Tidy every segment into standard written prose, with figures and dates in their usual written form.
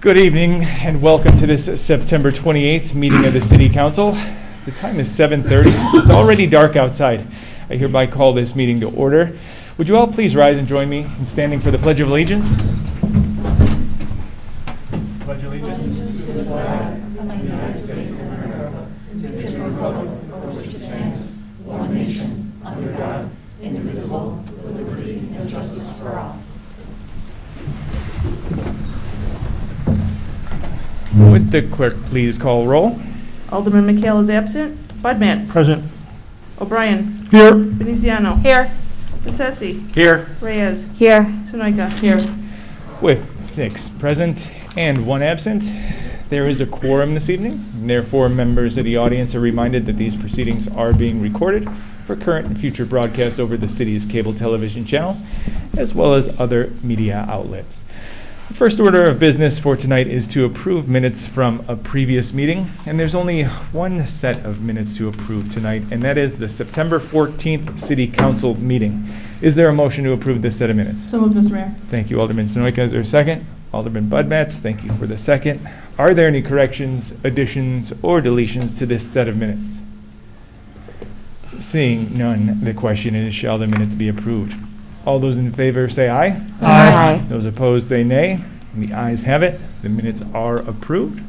Good evening and welcome to this September 28th meeting of the City Council. The time is 7:30. It's already dark outside. I hereby call this meeting to order. Would you all please rise and join me in standing for the Pledge of Allegiance? Pledge allegiance to the flag of the United States of America, and to the republic for which it stands, one nation, under God, indivisible, with liberty and justice for all. Would the clerk please call roll? Alderman McHale is absent. Budmats. Present. O'Brien. Here. Veneziano. Here. Bessesi. Here. Reyes. Here. Sunoika. Here. With 6 present and 1 absent, there is a quorum this evening. Therefore, members of the audience are reminded that these proceedings are being recorded for current and future broadcasts over the city's cable television channel, as well as other media outlets. The first order of business for tonight is to approve minutes from a previous meeting, and there's only one set of minutes to approve tonight, and that is the September 14th City Council meeting. Is there a motion to approve this set of minutes? So moved, Mr. Mayor. Thank you, Alderman Sonoyka. Is there a second? Alderman Budmats, thank you for the second. Are there any corrections, additions, or deletions to this set of minutes? Seeing none, the question is, shall the minutes be approved? All those in favor say aye. Aye. Those opposed say nay. And the ayes have it. The minutes are approved.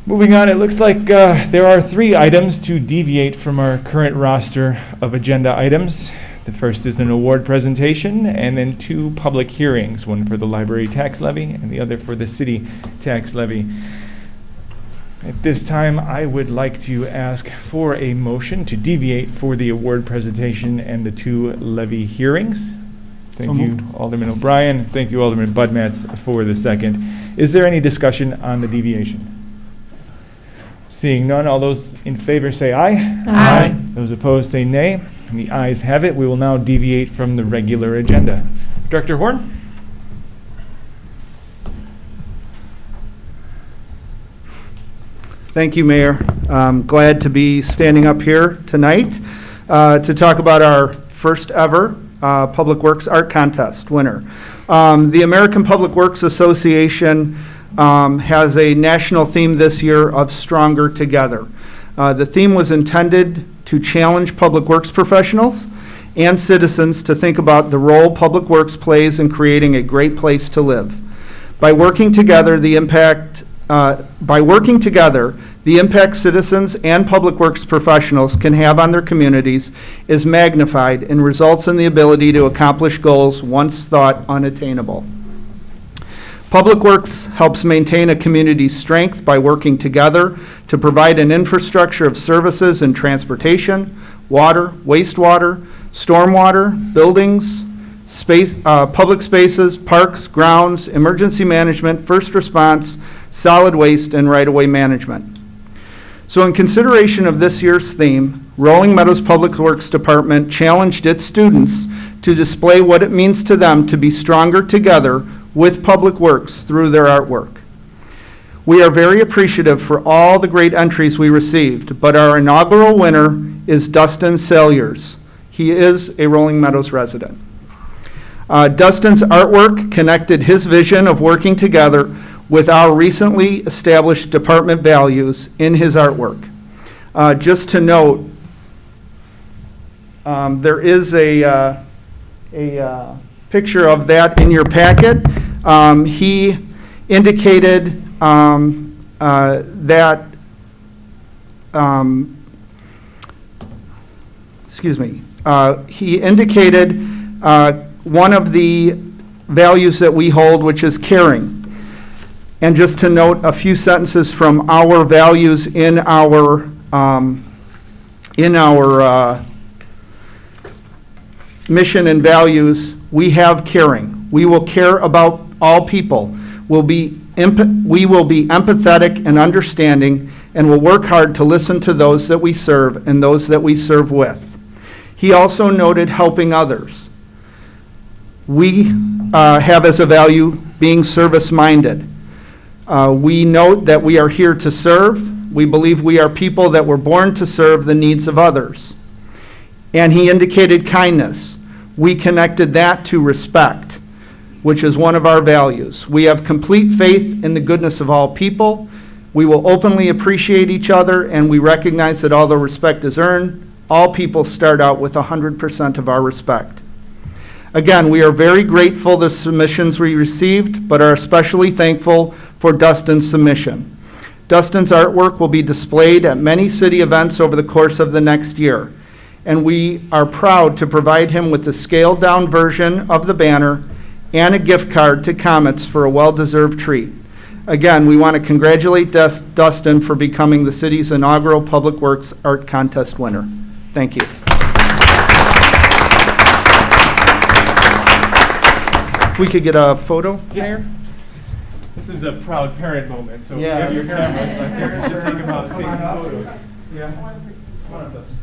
Moving on, it looks like there are 3 items to deviate from our current roster of agenda items. The first is an award presentation, and then 2 public hearings, one for the library tax levy and the other for the city tax levy. At this time, I would like to ask for a motion to deviate for the award presentation and the 2 levy hearings. Thank you, Alderman O'Brien. Thank you, Alderman Budmats, for the second. Is there any discussion on the deviation? Seeing none, all those in favor say aye. Aye. Those opposed say nay. And the ayes have it. We will now deviate from the regular agenda. Director Horn? Thank you, Mayor. I'm glad to be standing up here tonight to talk about our first ever Public Works Art Contest winner. The American Public Works Association has a national theme this year of Stronger Together. The theme was intended to challenge public works professionals and citizens to think about the role public works plays in creating a great place to live. By working together, the impact citizens and public works professionals can have on their communities is magnified and results in the ability to accomplish goals once thought unattainable. Public Works helps maintain a community's strength by working together to provide an infrastructure of services in transportation, water, wastewater, stormwater, buildings, public spaces, parks, grounds, emergency management, first response, solid waste, and right-of-way management. So in consideration of this year's theme, Rolling Meadows Public Works Department challenged its students to display what it means to them to be stronger together with Public Works through their artwork. We are very appreciative for all the great entries we received, but our inaugural winner is Dustin Salyers. He is a Rolling Meadows resident. Dustin's artwork connected his vision of working together with our recently established department values in his artwork. Just to note, there is a picture of that in your packet. He indicated he indicated one of the values that we hold, which is caring. And just to note a few sentences from our values in our mission and values, we have caring. We will care about all people. We will be empathetic and understanding, and will work hard to listen to those that we serve and those that we serve with. He also noted helping others. We have as a value being service-minded. We note that we are here to serve. We believe we are people that were born to serve the needs of others. And he indicated kindness. We connected that to respect. which is one of our values. We have complete faith in the goodness of all people. We will openly appreciate each other, and we recognize that although respect is earned, all people start out with 100% of our respect. Again, we are very grateful for the submissions we received, but are especially thankful for Dustin's submission. Dustin's artwork will be displayed at many city events over the course of the next year, and we are proud to provide him with the scaled-down version of the banner and a gift card to Comets for a well-deserved treat. Again, we want to congratulate Dustin for becoming the city's inaugural Public Works Art Contest winner. Thank you. If we could get a photo, Mayor? This is a proud parent moment, so if you Yeah. have your cameras, I think you should take them out and take some photos. Yeah. Come on up, Dustin.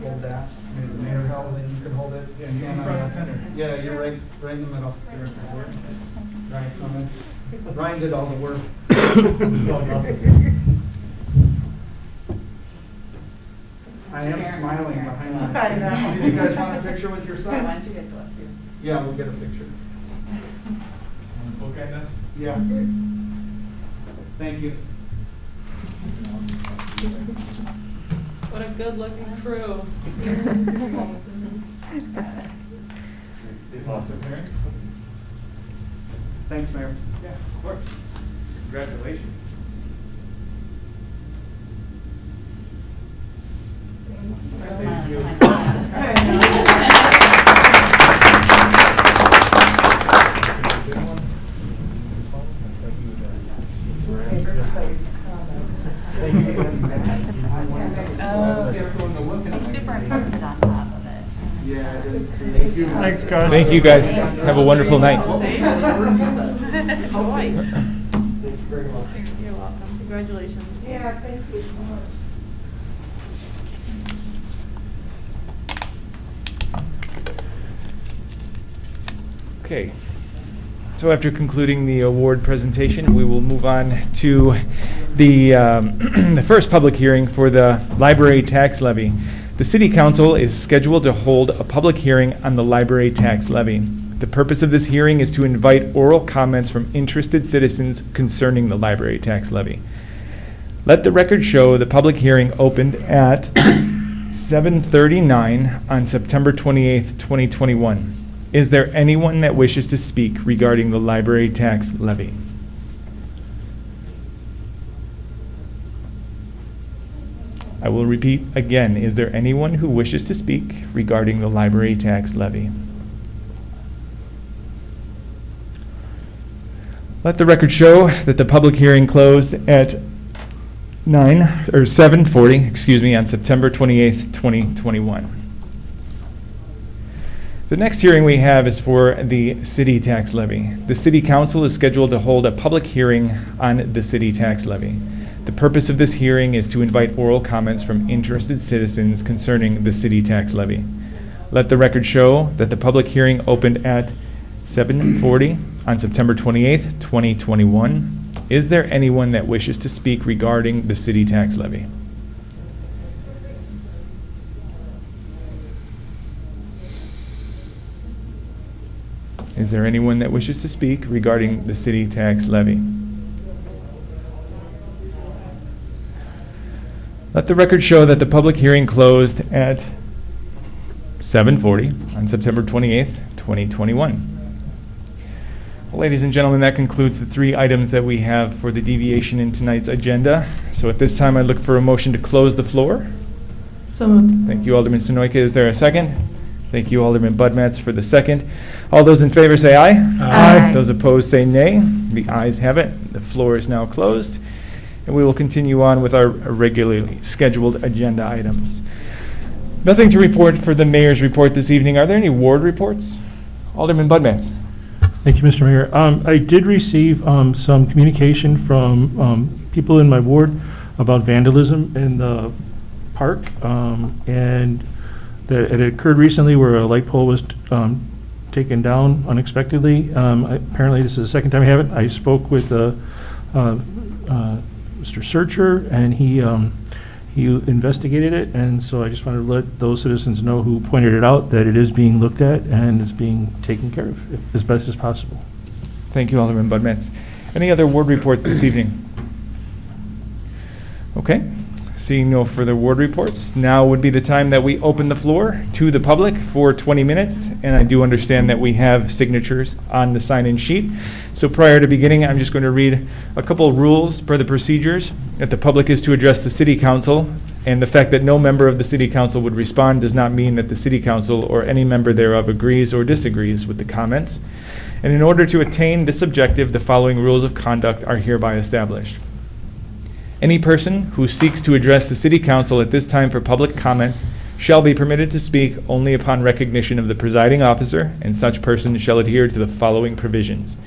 Hold that. Maybe the mayor held it, you can hold it. Yeah, you're in front and center. Yeah, you're right in the middle. Ryan, come in. Ryan did all the work. I am smiling behind you. I know. Do you guys want a picture with your Why son? don't you guys go up here? Yeah, we'll get a picture. Want to bookend us? Yeah. Thank you. What a good-looking crew. They've lost their parents? Thanks, Mayor. Yeah, of course. Congratulations. Thank you. Superimposed on top of it. Yeah, I didn't see. Thank you. Thanks, guys. Thank you, guys. Have a wonderful night. Boy. Very well. You're welcome. Congratulations. Yeah, thank you so much. Okay. So after concluding the award presentation, we will move on to the, the first public hearing for the library tax levy. The City Council is scheduled to hold a public hearing on the library tax levy. The purpose of this hearing is to invite oral comments from interested citizens concerning the library tax levy. Let the record show the public hearing opened at 7:39 on September 28th, 2021. Is there anyone that wishes to speak regarding the library tax levy? I will repeat again. Is there anyone who wishes to speak regarding the library tax levy? Let the record show that the public hearing closed at 7:40, on September 28th, 2021. The next hearing we have is for the city tax levy. The City Council is scheduled to hold a public hearing on the city tax levy. The purpose of this hearing is to invite oral comments from interested citizens concerning the city tax levy. Let the record show that the public hearing opened at 7:40 on September 28th, 2021. Is there anyone that wishes to speak regarding the city tax levy? Is there anyone that wishes to speak regarding the city tax levy? Let the record show that the public hearing closed at 7:40 on September 28th, 2021. Well, ladies and gentlemen, that concludes the three items that we have for the deviation in tonight's agenda. So at this time, I'd look for a motion to close the floor. So moved. Thank you, Alderman Sonoyka. Is there a second? Thank you, Alderman Budmetz, for the second. All those in favor say aye. Aye. Those opposed say nay. The ayes have it. The floor is now closed. And we will continue on with our regularly scheduled agenda items. Nothing to report for the mayor's report this evening. Are there any ward reports? Alderman Budmetz. Thank you, Mr. Mayor. I did receive some communication from people in my ward about vandalism in the park, and that it occurred recently where a light pole was taken down unexpectedly. Apparently, this is the second time I have it. I spoke with Mr. Searcher, and he investigated it, and so I just wanted to let those citizens know who pointed it out that it is being looked at and is being taken care of as best as possible. Thank you, Alderman Budmets. Any other ward reports this evening? Okay. Seeing no further ward reports, now would be the time that we open the floor to the public for 20 minutes. And I do understand that we have signatures on the sign-in sheet. So prior to beginning, I'm just going to read a couple of rules per the procedures. That the public is to address the city council, and the fact that no member of the city council would respond does not mean that the city council or any member thereof agrees or disagrees with the comments. And in order to attain this objective, the following rules of conduct are hereby established. Any person who seeks to address the city council at this time for public comments shall be permitted to speak only upon recognition of the presiding officer, and such person shall adhere to the following provisions.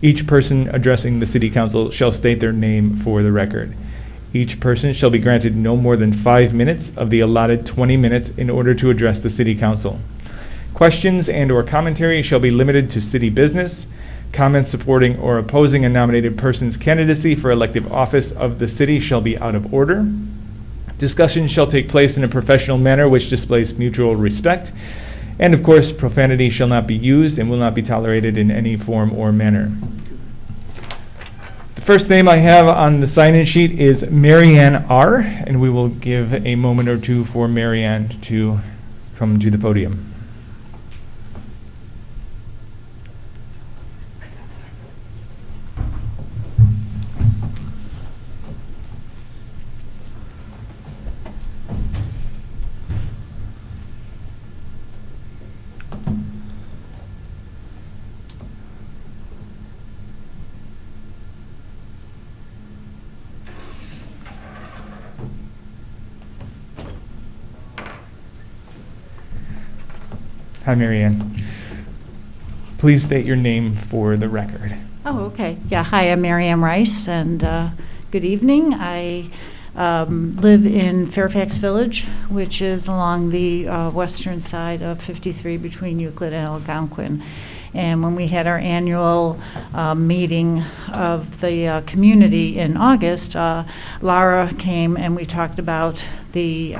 Each person addressing the city council shall state their name for the record. Each person shall be granted no more than 5 minutes of the allotted 20 minutes in order to address the city council. Questions and/or commentary shall be limited to city business. Comments supporting or opposing a nominated person's candidacy for elective office of the city shall be out of order. Discussion shall take place in a professional manner which displays mutual respect. And of course, profanity shall not be used and will not be tolerated in any form or manner. The first name I have on the sign-in sheet is Marianne R., and we will give a moment or two for Marianne to come to the podium. Hi, Marianne. Please state your name for the record. Oh, okay. Yeah, hi, I'm Mary Ann Rice, and good evening. I live in Fairfax Village, which is along the western side of 53 between Euclid and Algonquin. And when we had our annual meeting of the community in August, Lara came and we talked about the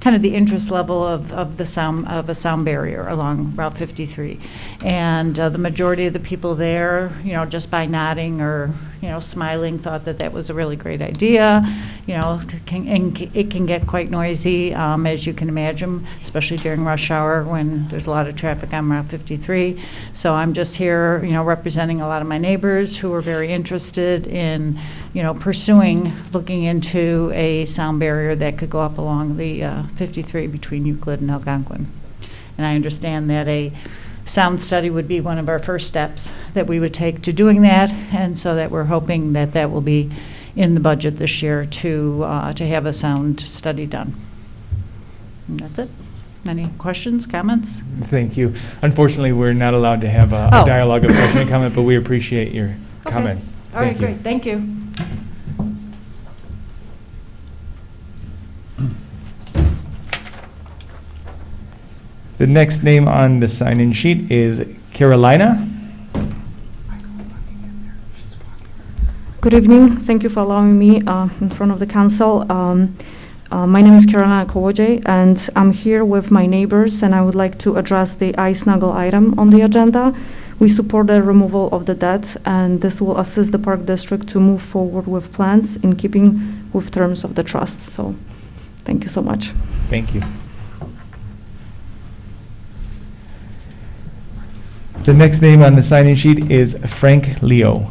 kind of the interest level of a sound barrier along Route 53. And the majority of the people there, just by nodding or, smiling, thought that that was a really great idea. It can get quite noisy, as you can imagine, especially during rush hour when there's a lot of traffic on Route 53. So I'm just here, representing a lot of my neighbors who are very interested in, looking into a sound barrier that could go up along the 53 between Euclid and Algonquin. And I understand that a sound study would be one of our first steps that we would take to doing that, and so that we're hoping that that will be in the budget this year to have a sound study done. And that's it. Any questions, comments? Thank you. Unfortunately, we're not allowed to have a dialogue of question and comment, but we appreciate your comments. All right, Thank you. great. Thank you. The next name on the sign-in sheet is Carolina. Good evening. Thank you for allowing me in front of the council. My name is Carolina Kowodziej, and I'm here with my neighbors, and I would like to address the iSnuggle item on the agenda. We support the removal of the debt, and this will assist the Park District to move forward with plans in keeping with terms of the trust. So, thank you so much. Thank you. The next name on the sign-in sheet is Frank Leo.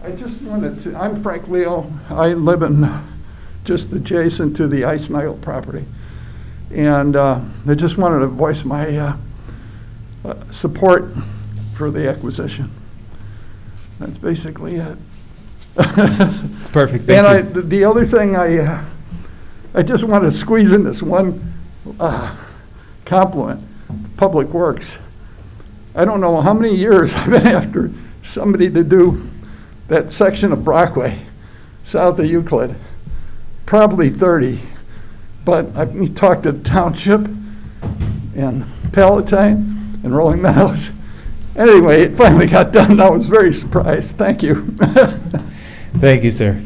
I just wanted to, I'm Frank Leo. I live in just adjacent to the Ice Nile property. And I just wanted to voice my support for the acquisition. That's basically it. It's perfect, And thank you. the other thing, I just want to squeeze in this one compliment to Public Works. I don't know how many years I've been after somebody to do that section of Brockway, south of Euclid. Probably 30. But I talked to the township and Palatine and Rolling Meadows. Anyway, it finally got done. I was very surprised. Thank you. Thank you, sir.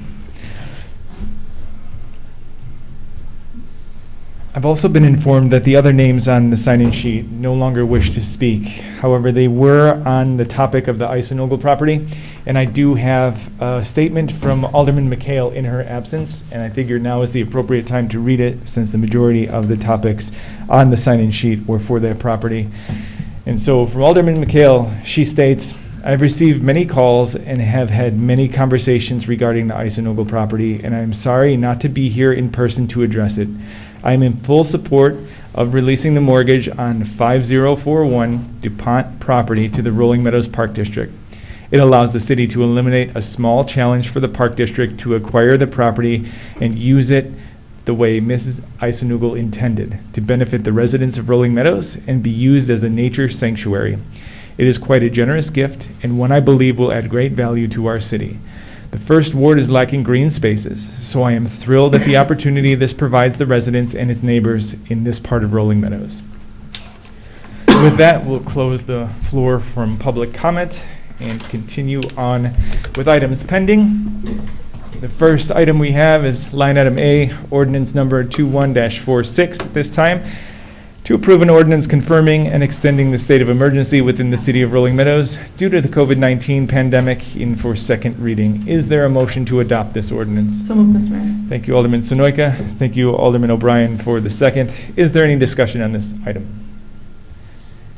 I've also been informed that the other names on the sign-in sheet no longer wish to speak. However, they were on the topic of the Eisenogel property, and I do have a statement from Alderman McHale in her absence, and I figure now is the appropriate time to read it since the majority of the topics on the sign-in sheet were for that property. And so from Alderman McHale, she states, I've received many calls and have had many conversations regarding the Eisenogel property, and I'm sorry not to be here in person to address it. I am in full support of releasing the mortgage on 5041 DuPont property to the Rolling Meadows Park District. It allows the city to eliminate a small challenge for the Park District to acquire the property and use it the way Mrs. Eisenugel intended, to benefit the residents of Rolling Meadows and be used as a nature sanctuary. It is quite a generous gift and one I believe will add great value to our city. The first ward is lacking green spaces, so I am thrilled at the opportunity this provides the residents and its neighbors in this part of Rolling Meadows. With that, we'll close the floor from public comment and continue on with items pending. The first item we have is line item A, ordinance number 21-46 at this time, to approve an ordinance confirming and extending the state of emergency within the city of Rolling Meadows due to the COVID-19 pandemic in for second reading. Is there a motion to adopt this ordinance? So moved, Mr. Mayor. Thank you, Alderman Sonoyka. Thank you, Alderman O'Brien, for the second. Is there any discussion on this item?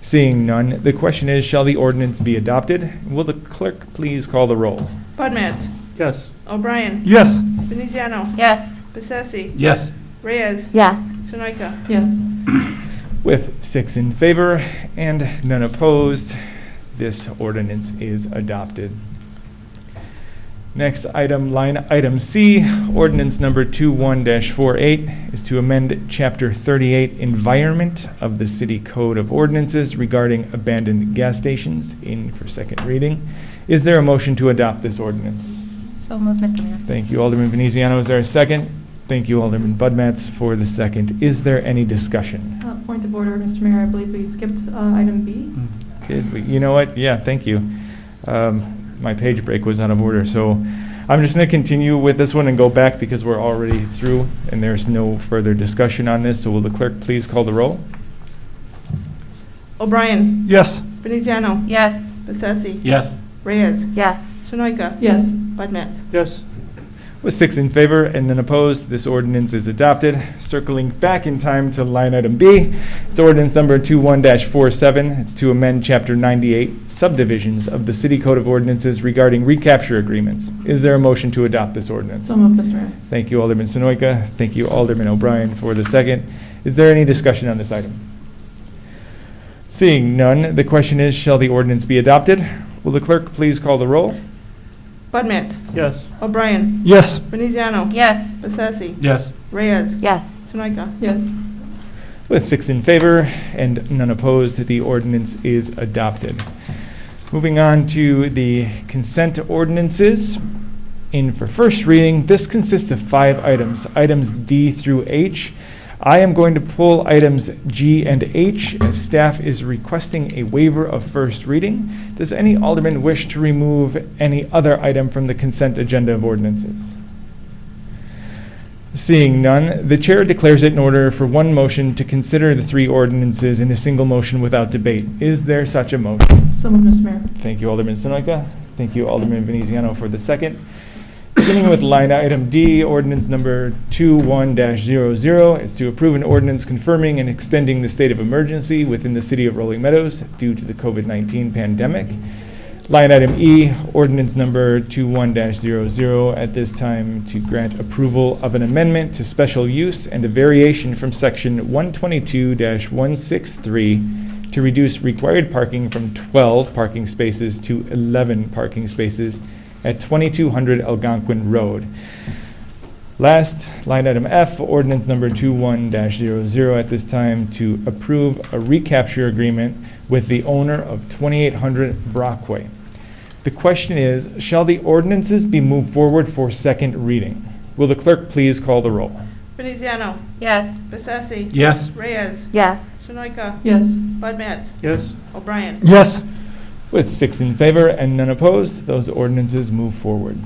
Seeing none, the question is, shall the ordinance be adopted? Will the clerk please call the roll? Budmats. Yes. O'Brien. Yes. Veneziano. Yes. Bessesi. Yes. Reyes. Yes. Sonoyka. Yes. With 6 in favor and none opposed, this ordinance is adopted. Next item, line item C, ordinance number 21-48 is to amend Chapter 38 Environment of the City Code of Ordinances regarding abandoned gas stations in for second reading. Is there a motion to adopt this ordinance? So moved, Mr. Mayor. Thank you, Alderman Veneziano. Is there a second? Thank you, Alderman Budmats, for the second. Is there any discussion? Point of order, Mr. Mayor. I believe we skipped item B. Did we? You know what? Yeah, thank you. My page break was out of order, so I'm just going to continue with this one and go back because we're already through and there's no further discussion on this. So will the clerk please call the roll? O'Brien. Yes. Veneziano. Yes. Bessesi. Yes. Reyes. Yes. Sonoyka. Yes. Budmats. Yes. With 6 in favor and none opposed, this ordinance is adopted. Circling back in time to line item B, it's ordinance number 21-47. It's to amend Chapter 98 subdivisions of the City Code of Ordinances regarding recapture agreements. Is there a motion to adopt this ordinance? So moved, Mr. Mayor. Thank you, Alderman Sonoyka. Thank you, Alderman O'Brien, for the second. Is there any discussion on this item? Seeing none, the question is, shall the ordinance be adopted? Will the clerk please call the roll? Budmats. Yes. O'Brien. Yes. Veneziano. Yes. Bessesi. Yes. Reyes. Yes. Sonoyka. Yes. With 6 in favor and none opposed, the ordinance is adopted. Moving on to the consent ordinances. In for first reading, this consists of 5 items, items D through H. I am going to pull items G and H as staff is requesting a waiver of first reading. Does any alderman wish to remove any other item from the consent agenda of ordinances? Seeing none, the chair declares it in order for one motion to consider the 3 ordinances in a single motion without debate. Is there such a motion? So moved, Mr. Mayor. Thank you, Alderman Sonoyka. Thank you, Alderman Veneziano, for the second. Beginning with line item D, ordinance number 21-00. It's to approve an ordinance confirming and extending the state of emergency within the city of Rolling Meadows due to the COVID-19 pandemic. Line item E, ordinance number 21-00, at this time to grant approval of an amendment to special use and a variation from section 122-163 to reduce required parking from 12 parking spaces to 11 parking spaces at 2200 Algonquin Road. Last, line item F, ordinance number 21-00, at this time to approve a recapture agreement with the owner of 2800 Brockway. The question is, shall the ordinances be moved forward for second reading? Will the clerk please call the roll? Veneziano. Yes. Bessesi. Yes. Reyes. Yes. Sunoika. Yes. Bud Matts. Yes. O'Brien. Yes. With 6 in favor and none opposed, those ordinances move forward.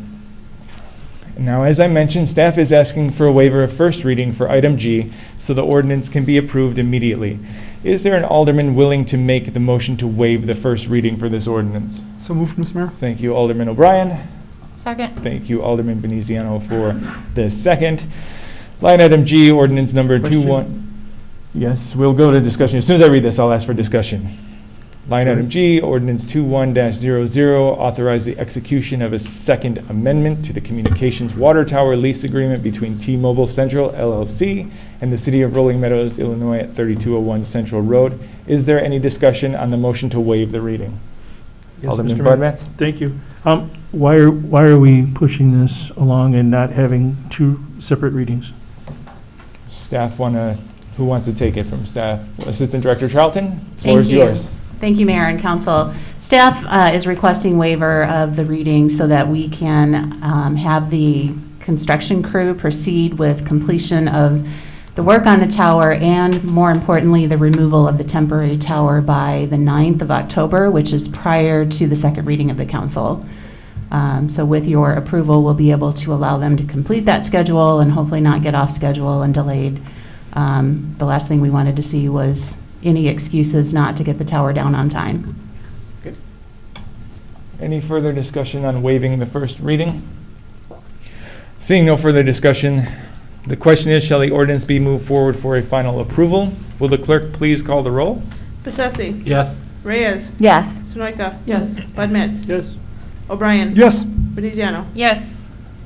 Now, as I mentioned, staff is asking for a waiver of first reading for item G so the ordinance can be approved immediately. Is there an alderman willing to make the motion to waive the first reading for this ordinance? So moved, Mr. Mayor. Thank you, Alderman O'Brien. Second. Thank you, Alderman Veneziano, for the second. Line item G, ordinance number 21. Yes, we'll go to discussion. As soon as I read this, I'll ask for discussion. Line item G, ordinance 21-00, authorize the execution of a second amendment to the communications water tower lease agreement between T-Mobile Central LLC and the City of Rolling Meadows, Illinois at 3201 Central Road. Is there any discussion on the motion to waive the reading? Yes, Alderman Mr. Mayor. Budmetz? Thank you. Why are we pushing this along and not having two separate readings? Staff who wants to take it from staff? Assistant Director Charlton, floor is Thank you. yours. Thank you, Mayor and Council. Staff is requesting waiver of the reading so that we can have the construction crew proceed with completion of the work on the tower and, more importantly, the removal of the temporary tower by the 9th of October, which is prior to the second reading of the council. So with your approval, we'll be able to allow them to complete that schedule and hopefully not get off schedule and delayed. The last thing we wanted to see was any excuses not to get the tower down on time. Any further discussion on waiving the first reading? Seeing no further discussion, the question is, shall the ordinance be moved forward for a final approval? Will the clerk please call the roll? Bessesi. Yes. Reyes. Yes. Sunoika. Yes. Bud Matts. Yes. O'Brien. Yes. Veneziano. Yes.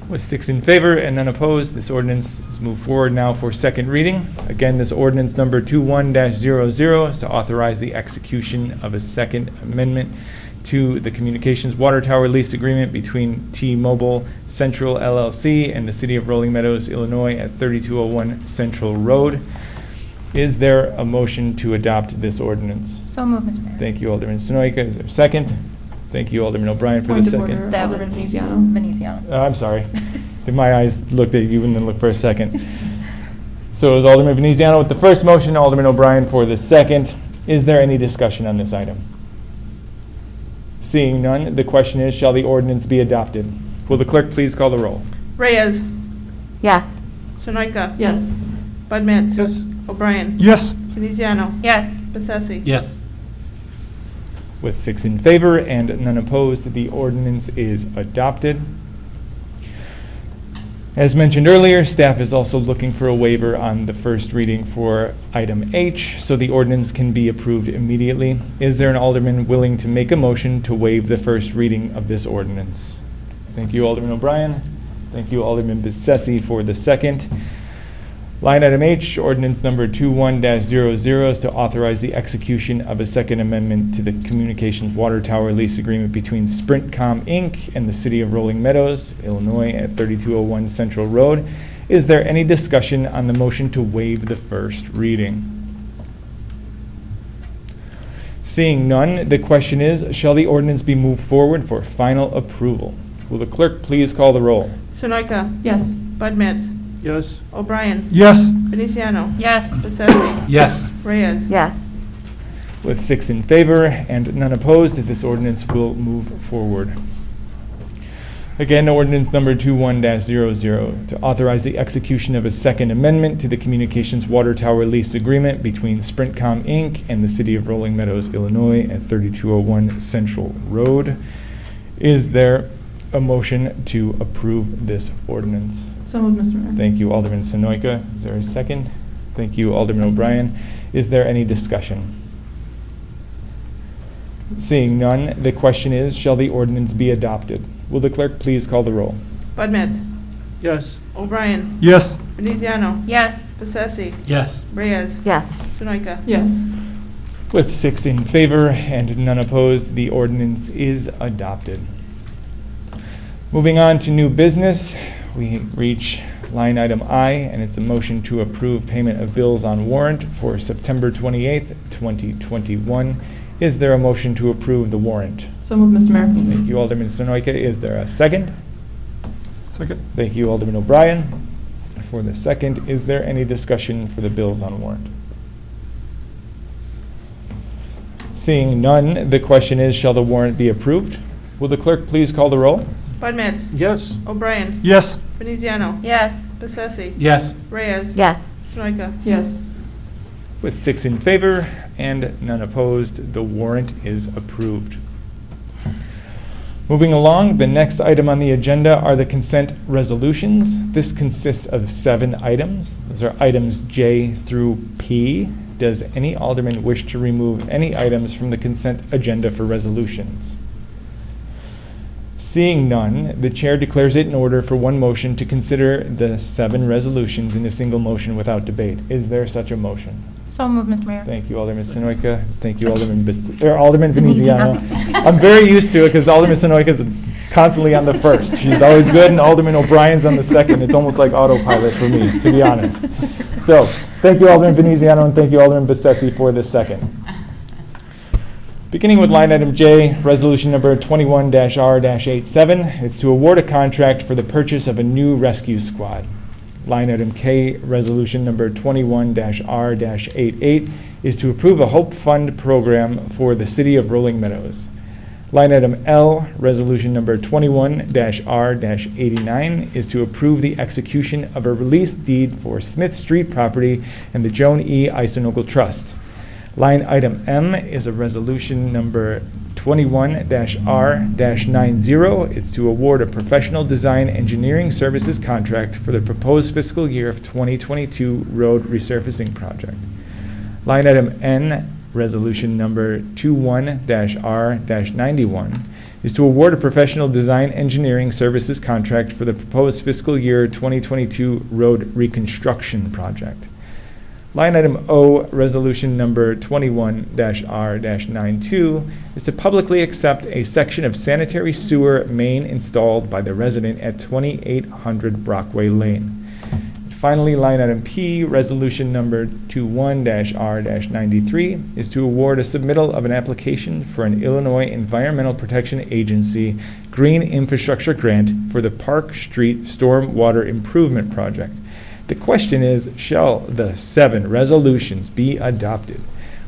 With 6 in favor and none opposed, this ordinance is moved forward now for second reading. Again, this ordinance number 21-00 is to authorize the execution of a second amendment to the communications water tower lease agreement between T-Mobile Central LLC and the City of Rolling Meadows, Illinois at 3201 Central Road. Is there a motion to adopt this ordinance? So moved, Mr. Mayor. Thank you, Alderman Sunoika. Is there a second? Thank you, Alderman O'Brien, for the Point of second. order, That Alderman was Veneziano. Veneziano. I'm sorry. My eyes looked at you and then looked for a second. So it was Alderman Veneziano with the first motion, Alderman O'Brien for the second. Is there any discussion on this item? Seeing none, the question is, shall the ordinance be adopted? Will the clerk please call the roll? Reyes. Yes. Sunoika. Yes. Bud Matts. Yes. O'Brien. Yes. Veneziano. Yes. Bessesi. Yes. With 6 in favor and none opposed, the ordinance is adopted. As mentioned earlier, staff is also looking for a waiver on the first reading for item H, so the ordinance can be approved immediately. Is there an alderman willing to make a motion to waive the first reading of this ordinance? Thank you, Alderman O'Brien. Thank you, Alderman Bessesi, for the second. Line item H, ordinance number 21-00 is to authorize the execution of a second amendment to the communications water tower lease agreement between Sprintcom, Inc. and the City of Rolling Meadows, Illinois at 3201 Central Road. Is there any discussion on the motion to waive the first reading? Seeing none, the question is, shall the ordinance be moved forward for final approval? Will the clerk please call the roll? Sunoika. Yes. Bud Matts. Yes. O'Brien. Yes. Veneziano. Yes. Bessesi. Yes. Reyes. Yes. With 6 in favor and none opposed, this ordinance will move forward. Again, ordinance number 21-00 to authorize the execution of a second amendment to the communications water tower lease agreement between Sprintcom, Inc. and the City of Rolling Meadows, Illinois at 3201 Central Road. Is there a motion to approve this ordinance? So moved, Mr. Mayor. Thank you, Alderman Sonoyka. Is there a second? Thank you, Alderman O'Brien. Is there any discussion? Seeing none, the question is, shall the ordinance be adopted? Will the clerk please call the roll? Bud Matts. Yes. O'Brien. Yes. Veneziano. Yes. Bessesi. Yes. Reyes. Yes. Sunoika. Yes. With 6 in favor and none opposed, the ordinance is adopted. Moving on to new business, we reach line item I, and it's a motion to approve payment of bills on warrant for September 28th, 2021. Is there a motion to approve the warrant? So moved, Mr. Mayor. Thank you, Alderman Sunoika. Is there a second? Second. Thank you, Alderman O'Brien. For the second, is there any discussion for the bills on warrant? Seeing none, the question is, shall the warrant be approved? Will the clerk please call the roll? Bud Matts. Yes. O'Brien. Yes. Veneziano. Yes. Bessesi. Yes. Reyes. Yes. Sunoika. Yes. With 6 in favor and none opposed, the warrant is approved. Moving along, the next item on the agenda are the consent resolutions. This consists of 7 items. Those are items J through P. Does any alderman wish to remove any items from the consent agenda for resolutions? Seeing none, the chair declares it in order for one motion to consider the 7 resolutions in a single motion without debate. Is there such a motion? So moved, Mr. Mayor. Thank you, Alderman Sonoyka. Thank you, Alderman Veneziano. I'm very used to it because Alderman Sonoyka is constantly on the first. She's always good, and Alderman O'Brien's on the second. It's almost like autopilot for me, to be honest. So, thank you, Alderman Veneziano, and thank you, Alderman Bessesi, for this second. Beginning with line item J, resolution number 21-R-87. It's to award a contract for the purchase of a new rescue squad. Line item K, resolution number 21-R-88, is to approve a Hope Fund program for the city of Rolling Meadows. Line item L, resolution number 21-R-89, is to approve the execution of a release deed for Smith Street property and the Joan E. Isinogle Trust. Line item M is a resolution number 21-R-90. It's to award a professional design engineering services contract for the proposed fiscal year of 2022 road resurfacing project. Line item N, resolution number 21-R-91, is to award a professional design engineering services contract for the proposed fiscal year 2022 road reconstruction project. Line item O, resolution number 21-R-92, is to publicly accept a section of sanitary sewer main installed by the resident at 2800 Brockway Lane. Finally, line item P, resolution number 21-R-93, is to award a submittal of an application for an Illinois Environmental Protection Agency Green Infrastructure Grant for the Park Street Stormwater Improvement Project. The question is, shall the 7 resolutions be adopted?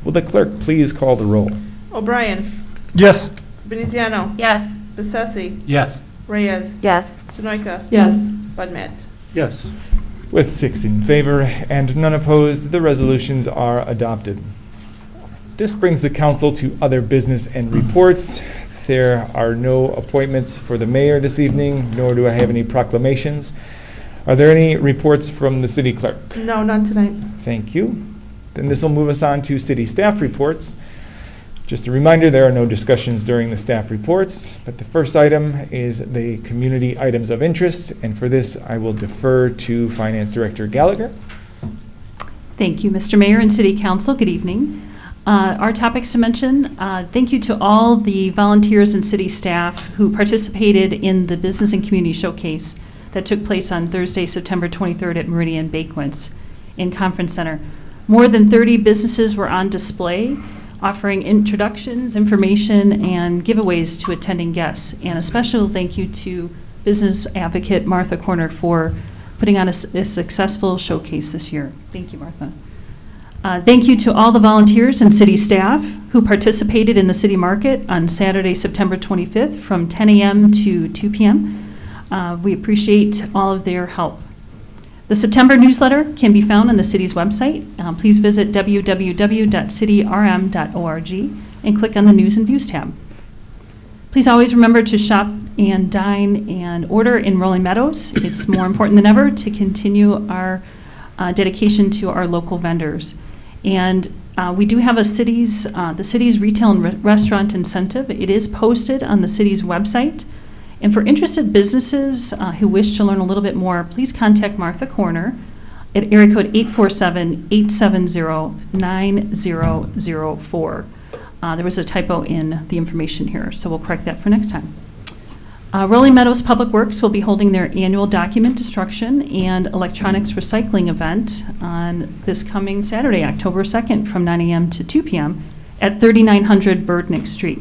Will the clerk please call the roll? O'Brien. Yes. Veneziano. Yes. Bessesi. Yes. Reyes. Yes. Sunoika. Yes. Bud Matts. Yes. With 6 in favor and none opposed, the resolutions are adopted. This brings the council to other business and reports. There are no appointments for the mayor this evening, nor do I have any proclamations. Are there any reports from the city clerk? No, none tonight. Thank you. Then this will move us on to city staff reports. Just a reminder, there are no discussions during the staff reports, but the first item is the community items of interest, and for this, I will defer to Finance Director Gallagher. Thank you, Mr. Mayor and City Council. Good evening. Our topics to mention, thank you to all the volunteers and city staff who participated in the Business and Community Showcase that took place on Thursday, September 23rd at Meridian Banquets in Conference Center. More than 30 businesses were on display, offering introductions, information, and giveaways to attending guests. And a special thank you to business advocate Martha Corner for putting on a successful showcase this year. Thank you, Martha. Thank you to all the volunteers and city staff who participated in the city market on Saturday, September 25th from 10 a.m. to 2 p.m. We appreciate all of their help. The September newsletter can be found on the city's website. Please visit www.cityrm.org and click on the News and Views tab. Please always remember to shop and dine and order in Rolling Meadows. It's more important than ever to continue our dedication to our local vendors. And We do have the city's retail and restaurant incentive. It is posted on the city's website. And for interested businesses who wish to learn a little bit more, please contact Martha Corner at area code 847-870-9004. There was a typo in the information here, so we'll correct that for next time. Rolling Meadows Public Works will be holding their annual document destruction and electronics recycling event on this coming Saturday, October 2nd, from 9 a.m. to 2 p.m. at 3900 Birdnick Street.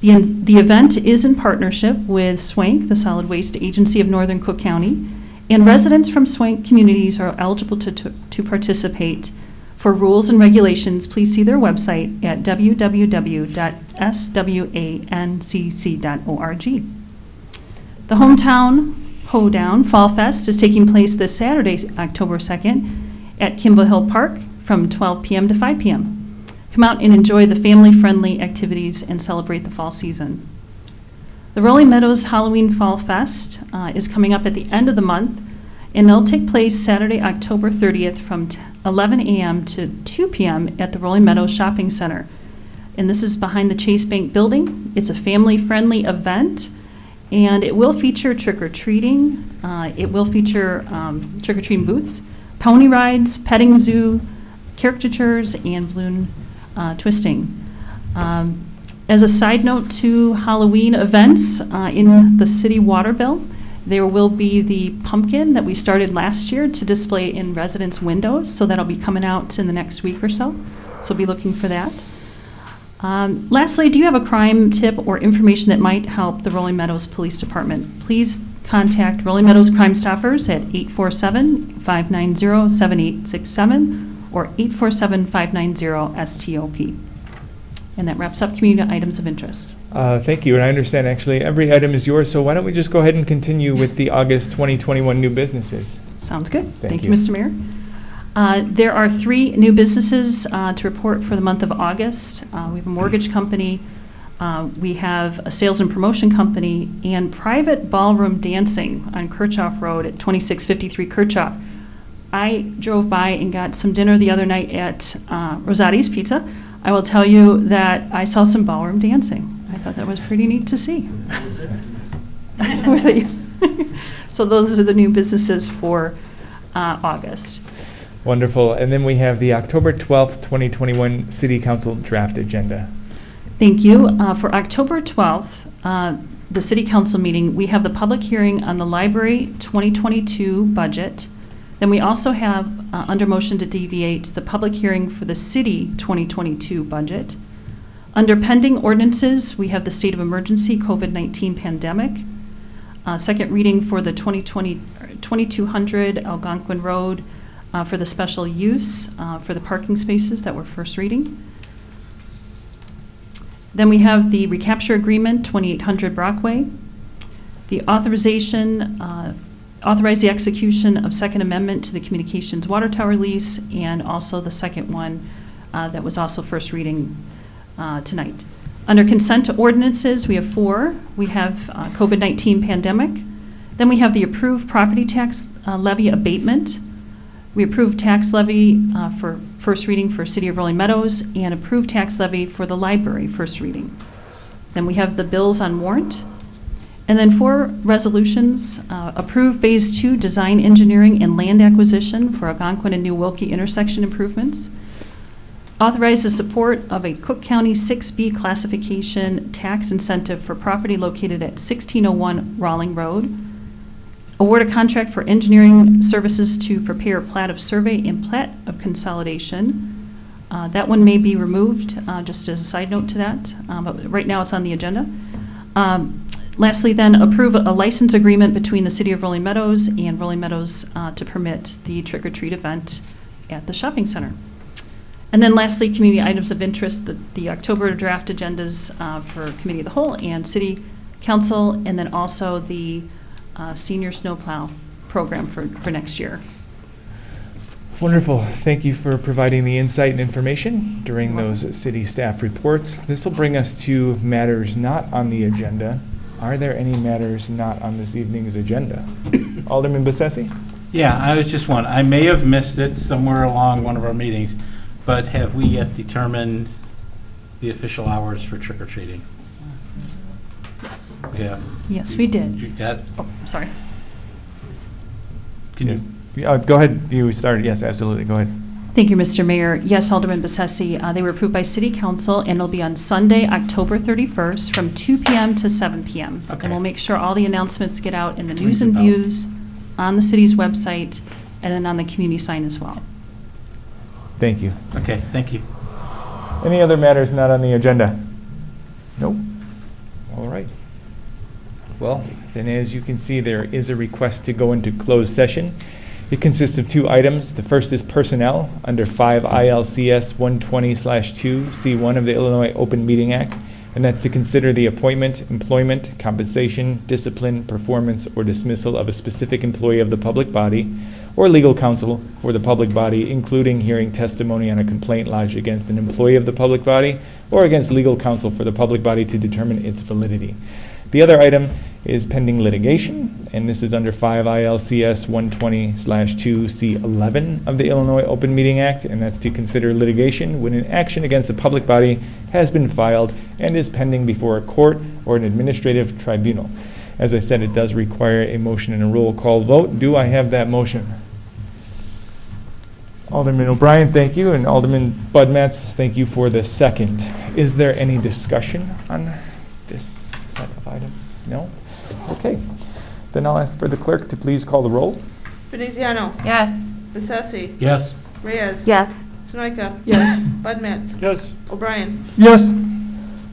The event is in partnership with SWANK, the Solid Waste Agency of Northern Cook County, and residents from SWANK communities are eligible to participate. For rules and regulations, please see their website at www.swancc.org. The Hometown Hoedown Fall Fest is taking place this Saturday, October 2nd, at Kimball Hill Park from 12 p.m. to 5 p.m. Come out and enjoy the family-friendly activities and celebrate the fall season. The Rolling Meadows Halloween Fall Fest is coming up at the end of the month, and it'll take place Saturday, October 30th from 11 a.m. to 2 p.m. at the Rolling Meadows Shopping Center. And this is behind the Chase Bank building. It's a family-friendly event, and it will feature trick-or-treating. It will feature trick-or-treating booths, pony rides, petting zoo, caricatures, and balloon twisting. As a side note to Halloween events, in the city water bill, there will be the pumpkin that we started last year to display in residents' windows, so that'll be coming out in the next week or so. So be looking for that. Lastly, do you have a crime tip or information that might help the Rolling Meadows Police Department? Please contact Rolling Meadows Crime Stoppers at 847-590-7867 or 847-590-STOP. And that wraps up community items of interest. Thank you, and I understand actually every item is yours, so why don't we just go ahead and continue with the August 2021 new businesses? Sounds good. Thank you, you. Mr. Mayor. There are 3 new businesses to report for the month of August. We have a mortgage company, we have a sales and promotion company, and private ballroom dancing on Kirchhoff Road at 2653 Kirchhoff. I drove by and got some dinner the other night at Rosati's Pizza. I will tell you that I saw some ballroom dancing. I thought that was pretty neat to see. Was it you? So those are the new businesses for August. Wonderful. And then we have the October 12th, 2021 City Council draft agenda. Thank you. For October 12th, the City Council meeting, we have the public hearing on the Library 2022 budget. Then we also have, under motion to deviate, the public hearing for the City 2022 budget. Under pending ordinances, we have the state of emergency COVID-19 pandemic. Second reading for the 2200 Algonquin Road for the special use for the parking spaces that were first reading. Then we have the recapture agreement, 2800 Brockway. The authorization, authorize the execution of Second Amendment to the Communications Water Tower lease, and also the second one that was also first reading tonight. Under consent ordinances, we have 4. We have COVID-19 pandemic. Then we have the approved property tax levy abatement. We approved tax levy for first reading for City of Rolling Meadows, and approved tax levy for the library first reading. Then we have the bills on warrant. And then 4 resolutions. Approve Phase 2 design engineering and land acquisition for Algonquin and New Wilkie intersection improvements. Authorize the support of a Cook County 6B classification tax incentive for property located at 1601 Rawling Road. Award a contract for engineering services to prepare plat of survey and plat of consolidation. That one may be removed, just as a side note to that, but right now it's on the agenda. Lastly, then, approve a license agreement between the City of Rolling Meadows and Rolling Meadows to permit the trick-or-treat event at the shopping center. And then lastly, community items of interest, the October draft agendas for Committee of the Whole and City Council, and then also the senior snowplow program for next year. Wonderful. Thank you for providing the insight and information during those city staff reports. This will bring us to matters not on the agenda. Are there any matters not on this evening's agenda? Alderman Bessetti? Yeah, I was just wondering, I may have missed it somewhere along one of our meetings, But have we yet determined the official hours for trick or treating? Yeah. Yes, we did. You got, Oh, sorry. can you, Yes. Go ahead, you started, yes, absolutely, go ahead. Thank you, Mr. Mayor. Yes, Alderman Bessetti, they were approved by City Council, and it'll be on Sunday, October 31st, from 2 p.m. to 7 p.m. Okay. And we'll make sure all the announcements get out in the news Rings and a bell. views, on the city's website, and then on the community sign as well. Thank you. okay, thank you. Any other matters not on the agenda? Nope. All right. Well, then as you can see, there is a request to go into closed session. It consists of 2 items. The first is personnel under 5 ILCS 120/2 C1 of the Illinois Open Meeting Act, and that's to consider the appointment, employment, compensation, discipline, performance, or dismissal of a specific employee of the public body or legal counsel for the public body, including hearing testimony on a complaint lodged against an employee of the public body or against legal counsel for the public body to determine its validity. The other item is pending litigation, and this is under 5 ILCS 120/2 C11 of the Illinois Open Meeting Act, and that's to consider litigation when an action against a public body has been filed and is pending before a court or an administrative tribunal. As I said, it does require a motion and a roll call vote. Do I have that motion? Alderman O'Brien, thank you, and Alderman Bud Matts, thank you for the second. Is there any discussion on this set of items? No? Okay. Then I'll ask for the clerk to please call the roll. Veneziano. Yes. Bessetti. Yes. Reyes. Yes. Sunoika. Yes. Bud Matts. Yes. O'Brien. Yes.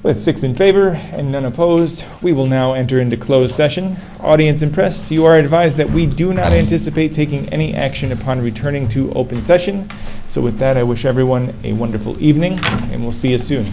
With 6 in favor and none opposed, we will now enter into closed session. Audience and press, you are advised that we do not anticipate taking any action upon returning to open session. So with that, I wish everyone a wonderful evening, and we'll see you soon.